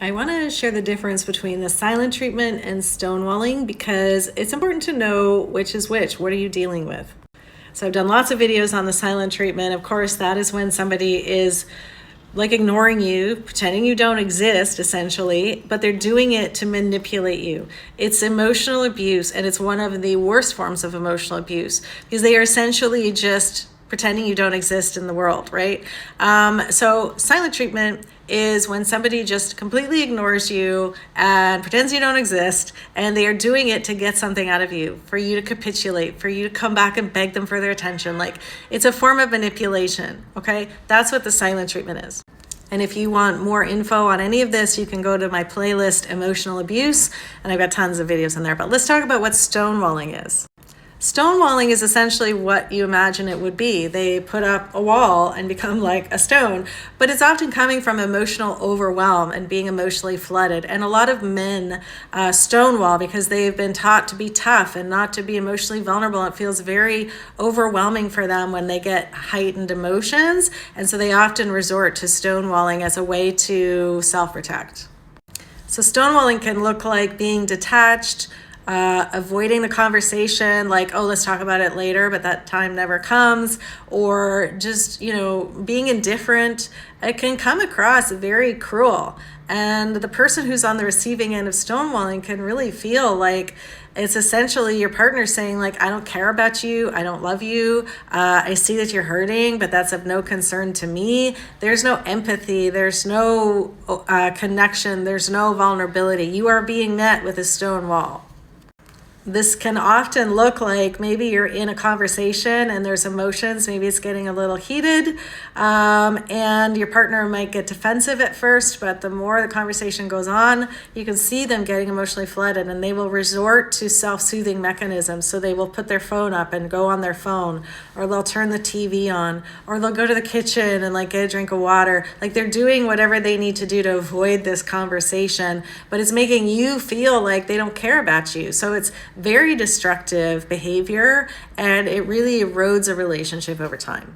I want to share the difference between the silent treatment and stonewalling because it's important to know which is which. What are you dealing with? So I've done lots of videos on the silent treatment. Of course, that is when somebody is like ignoring you, pretending you don't exist, essentially, but they're doing it to manipulate you. It's emotional abuse, and it's one of the worst forms of emotional abuse because they are essentially just pretending you don't exist in the world, right? So silent treatment is when somebody just completely ignores you and pretends you don't exist, and they are doing it to get something out of you, for you to capitulate, for you to come back and beg them for their attention. Like, it's a form of manipulation, okay? That's what the silent treatment is. And if you want more info on any of this, you can go to my playlist, Emotional Abuse, and I've got tons of videos in there. But let's talk about what stonewalling is. Stonewalling is essentially what you imagine it would be. They put up a wall and become like a stone, but it's often coming from emotional overwhelm and being emotionally flooded. And a lot of men stonewall because they've been taught to be tough and not to be emotionally vulnerable. It feels very overwhelming for them when they get heightened emotions, and so they often resort to stonewalling as a way to self-protect. So stonewalling can look like being detached, avoiding the conversation, like, oh, let's talk about it later, but that time never comes, or just, being indifferent. It can come across very cruel. And the person who's on the receiving end of stonewalling can really feel like it's essentially your partner saying, like, I don't care about you, I don't love you, I see that you're hurting, but that's of no concern to me. There's no empathy, there's no connection, there's no vulnerability. You are being met with a stone wall. This can often look like maybe you're in a conversation and there's emotions, maybe it's getting a little heated, and your partner might get defensive at first, but the more the conversation goes on, you can see them getting emotionally flooded, and they will resort to self-soothing mechanisms. So they will put their phone up and go on their phone, or they'll turn the TV on, or they'll go to the kitchen and get a drink of water. Like, they're doing whatever they need to do to avoid this conversation, but it's making you feel like they don't care about you. So it's very destructive behavior, and it really erodes a relationship over time.